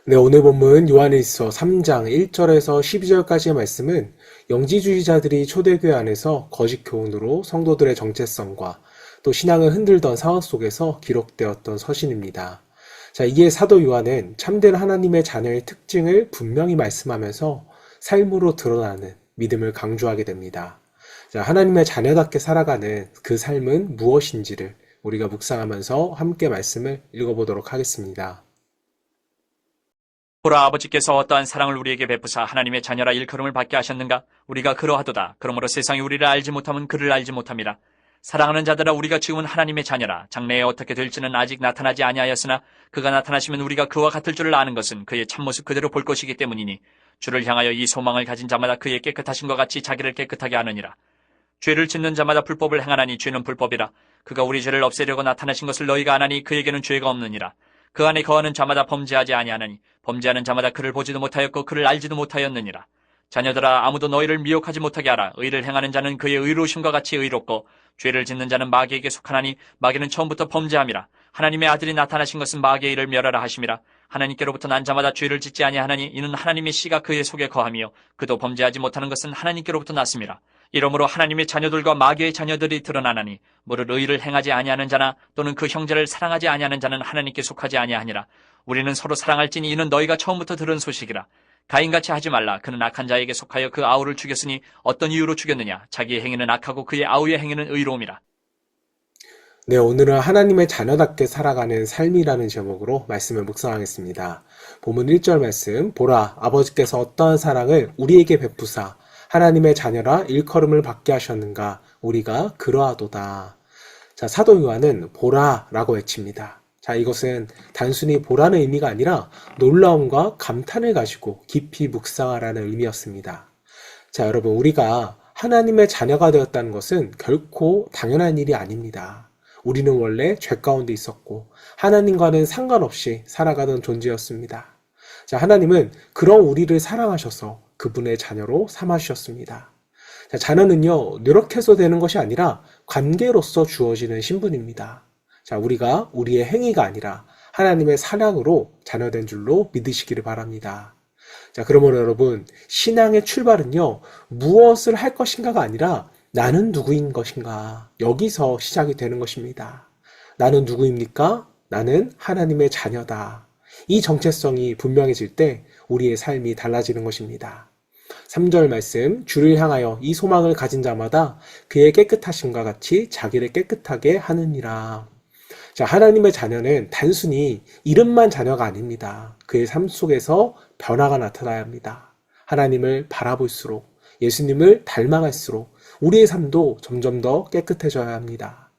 네, 오늘 본문 요한일서 3장 1절에서 12절까지의 말씀은 영지주의자들이 초대교회 안에서 거짓 교훈으로 성도들의 정체성과 또 신앙을 흔들던 상황 속에서 기록되었던 서신입니다. 자, 이에 사도 요한은 참된 하나님의 자녀의 특징을 분명히 말씀하면서 삶으로 드러나는 믿음을 강조하게 됩니다. 자, 하나님의 자녀답게 살아가는 그 삶은 무엇인지를 우리가 묵상하면서 함께 말씀을 읽어보도록 하겠습니다. 보라, 아버지께서 어떠한 사랑을 우리에게 베푸사 하나님의 자녀라 일컬음을 받게 하셨는가? 우리가 그러하도다. 그러므로 세상이 우리를 알지 못하면 그를 알지 못함이라. 사랑하는 자들아, 우리가 지금은 하나님의 자녀라. 장래에 어떻게 될지는 아직 나타나지 아니하였으나 그가 나타나시면 우리가 그와 같을 줄을 아는 것은 그의 참모습 그대로 볼 것이기 때문이니 주를 향하여 이 소망을 가진 자마다 그의 깨끗하심과 같이 자기를 깨끗하게 하느니라. 죄를 짓는 자마다 불법을 행하나니 죄는 불법이라. 그가 우리 죄를 없애려고 나타나신 것을 너희가 아나니 그에게는 죄가 없느니라. 그 안에 거하는 자마다 범죄하지 아니하느니 범죄하는 자마다 그를 보지도 못하였고 그를 알지도 못하였느니라. 자녀들아, 아무도 너희를 미혹하지 못하게 하라. 의를 행하는 자는 그의 의로우심과 같이 의롭고 죄를 짓는 자는 마귀에게 속하나니 마귀는 처음부터 범죄함이라. 하나님의 아들이 나타나신 것은 마귀의 일을 멸하라 하심이라. 하나님께로부터 난 자마다 죄를 짓지 아니하나니 이는 하나님의 씨가 그의 속에 거하며 그도 범죄하지 못하는 것은 하나님께로부터 났음이라. 이러므로 하나님의 자녀들과 마귀의 자녀들이 드러나나니 무릇 의를 행하지 아니하는 자나 또는 그 형제를 사랑하지 아니하는 자는 하나님께 속하지 아니하니라. 우리는 서로 사랑할지니 이는 너희가 처음부터 들은 소식이라. 가인같이 하지 말라. 그는 악한 자에게 속하여 그 아우를 죽였으니 어떤 이유로 죽였느냐? 자기의 행위는 악하고 그의 아우의 행위는 의로움이라. 네, 오늘은 하나님의 자녀답게 살아가는 삶이라는 제목으로 말씀을 묵상하겠습니다. 본문 1절 말씀, 보라, 아버지께서 어떠한 사랑을 우리에게 베푸사 하나님의 자녀라 일컬음을 받게 하셨는가? 우리가 그러하도다. 자, 사도 요한은 보라라고 외칩니다. 자, 이것은 단순히 보라는 의미가 아니라 놀라움과 감탄을 가지고 깊이 묵상하라는 의미였습니다. 자, 여러분, 우리가 하나님의 자녀가 되었다는 것은 결코 당연한 일이 아닙니다. 우리는 원래 죄 가운데 있었고 하나님과는 상관없이 살아가던 존재였습니다. 자, 하나님은 그런 우리를 사랑하셔서 그분의 자녀로 삼아주셨습니다. 자, 자녀는요, 노력해서 되는 것이 아니라 관계로서 주어지는 신분입니다. 자, 우리가 우리의 행위가 아니라 하나님의 사랑으로 자녀된 줄로 믿으시기를 바랍니다. 자, 그러므로 여러분, 신앙의 출발은요, 무엇을 할 것인가가 아니라 나는 누구인 것인가? 여기서 시작이 되는 것입니다. 나는 누구입니까? 나는 하나님의 자녀다. 이 정체성이 분명해질 때 우리의 삶이 달라지는 것입니다. 3절 말씀, 주를 향하여 이 소망을 가진 자마다 그의 깨끗하심과 같이 자기를 깨끗하게 하느니라. 자, 하나님의 자녀는 단순히 이름만 자녀가 아닙니다. 그의 삶 속에서 변화가 나타나야 합니다. 하나님을 바라볼수록, 예수님을 닮아갈수록 우리의 삶도 점점 더 깨끗해져야 합니다.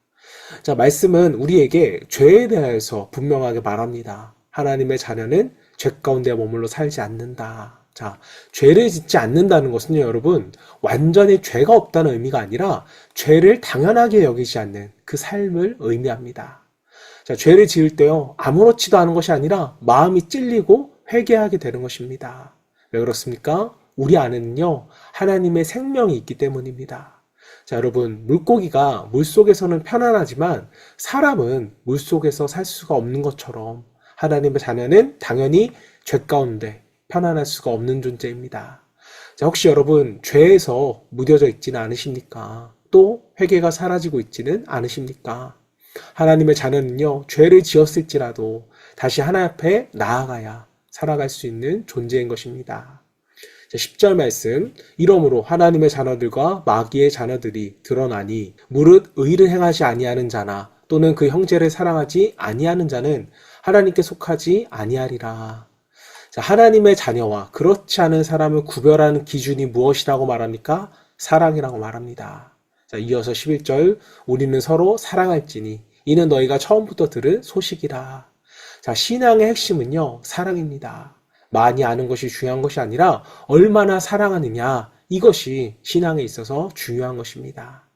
자, 말씀은 우리에게 죄에 대해서 분명하게 말합니다. 하나님의 자녀는 죄 가운데 머물러 살지 않는다. 자, 죄를 짓지 않는다는 것은요, 여러분, 완전히 죄가 없다는 의미가 아니라 죄를 당연하게 여기지 않는 그 삶을 의미합니다. 자, 죄를 지을 때요, 아무렇지도 않은 것이 아니라 마음이 찔리고 회개하게 되는 것입니다. 왜 그렇습니까? 우리 안에는요, 하나님의 생명이 있기 때문입니다. 자, 여러분, 물고기가 물속에서는 편안하지만 사람은 물속에서 살 수가 없는 것처럼 하나님의 자녀는 당연히 죄 가운데 편안할 수가 없는 존재입니다. 자, 혹시 여러분, 죄에서 무뎌져 있지는 않으십니까? 또 회개가 사라지고 있지는 않으십니까? 하나님의 자녀는요, 죄를 지었을지라도 다시 하나님 앞에 나아가야 살아갈 수 있는 존재인 것입니다. 10절 말씀, 이러므로 하나님의 자녀들과 마귀의 자녀들이 드러나니 무릇 의를 행하지 아니하는 자나 또는 그 형제를 사랑하지 아니하는 자는 하나님께 속하지 아니하리라. 자, 하나님의 자녀와 그렇지 않은 사람을 구별하는 기준이 무엇이라고 말합니까? 사랑이라고 말합니다. 자, 이어서 11절, 우리는 서로 사랑할지니 이는 너희가 처음부터 들은 소식이라. 자, 신앙의 핵심은요, 사랑입니다. 많이 아는 것이 중요한 것이 아니라 얼마나 사랑하느냐, 이것이 신앙에 있어서 중요한 것입니다.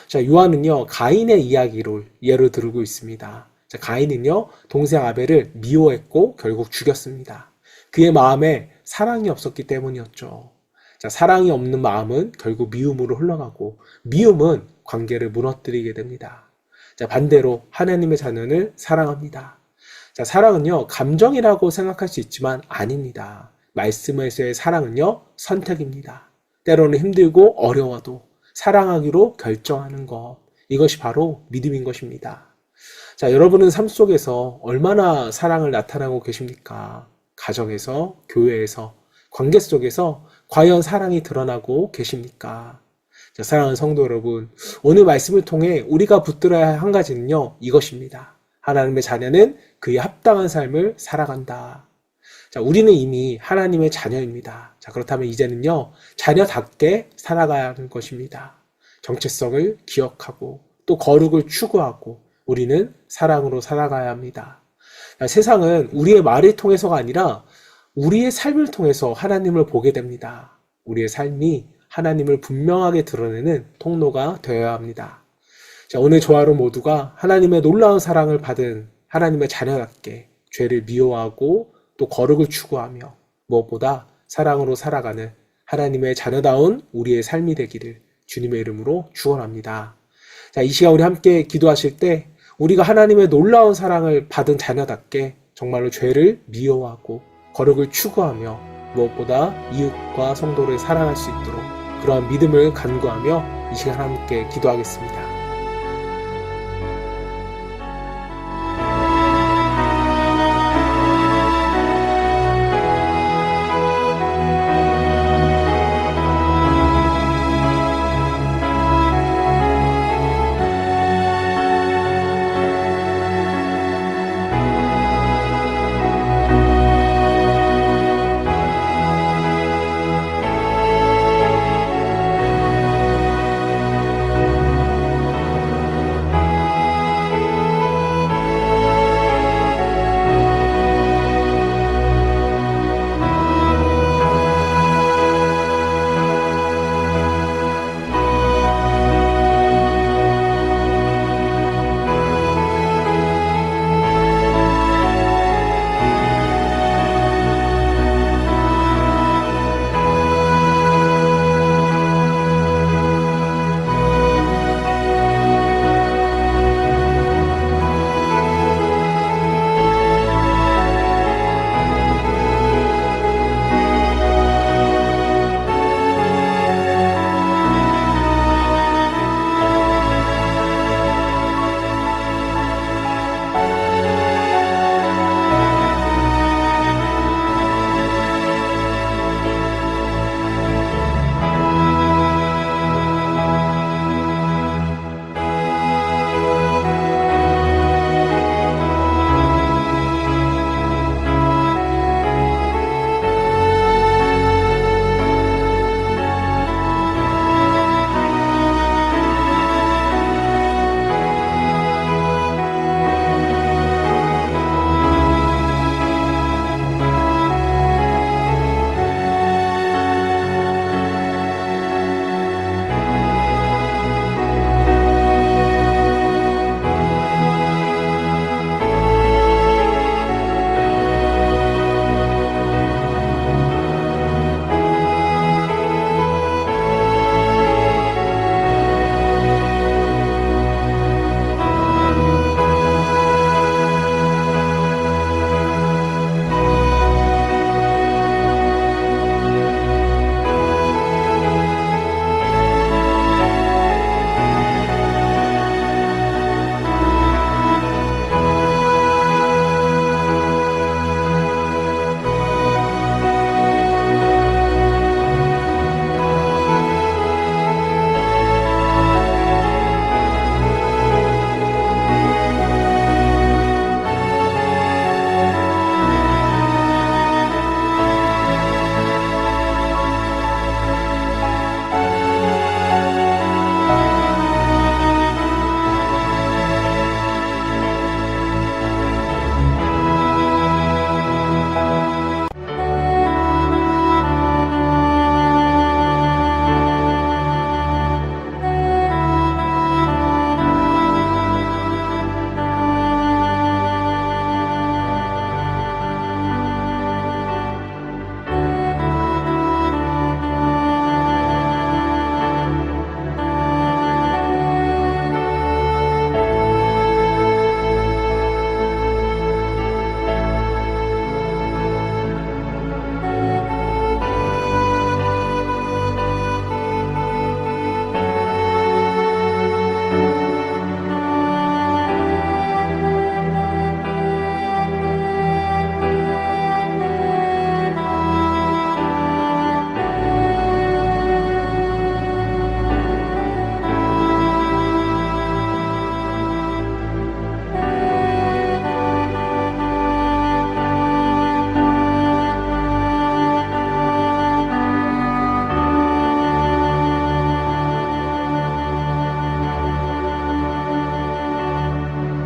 자, 요한은요, 가인의 이야기를 예로 들고 있습니다. 자, 가인은요, 동생 아벨을 미워했고 결국 죽였습니다. 그의 마음에 사랑이 없었기 때문이었죠. 자, 사랑이 없는 마음은 결국 미움으로 흘러가고 미움은 관계를 무너뜨리게 됩니다. 자, 반대로 하나님의 자녀를 사랑합니다. 자, 사랑은요, 감정이라고 생각할 수 있지만 아닙니다. 말씀에서의 사랑은요, 선택입니다. 때로는 힘들고 어려워도 사랑하기로 결정하는 것. 이것이 바로 믿음인 것입니다. 자, 여러분은 삶 속에서 얼마나 사랑을 나타나고 계십니까? 가정에서, 교회에서, 관계 속에서 과연 사랑이 드러나고 계십니까? 자, 사랑하는 성도 여러분, 오늘 말씀을 통해 우리가 붙들어야 할 한 가지는요, 이것입니다. 하나님의 자녀는 그에 합당한 삶을 살아간다. 자, 우리는 이미 하나님의 자녀입니다. 자, 그렇다면 이제는요, 자녀답게 살아가야 하는 것입니다. 정체성을 기억하고 또 거룩을 추구하고 우리는 사랑으로 살아가야 합니다. 자, 세상은 우리의 말을 통해서가 아니라 우리의 삶을 통해서 하나님을 보게 됩니다. 우리의 삶이 하나님을 분명하게 드러내는 통로가 되어야 합니다. 자, 오늘 저와 여러분 모두가 하나님의 놀라운 사랑을 받은 하나님의 자녀답게 죄를 미워하고 또 거룩을 추구하며 무엇보다 사랑으로 살아가는 하나님의 자녀다운 우리의 삶이 되기를 주님의 이름으로 축원합니다. 자, 이 시간 우리 함께 기도하실 때 우리가 하나님의 놀라운 사랑을 받은 자녀답게 정말로 죄를 미워하고 거룩을 추구하며 무엇보다 이웃과 성도를 사랑할 수 있도록 그러한 믿음을 간구하며 이 시간 함께 기도하겠습니다.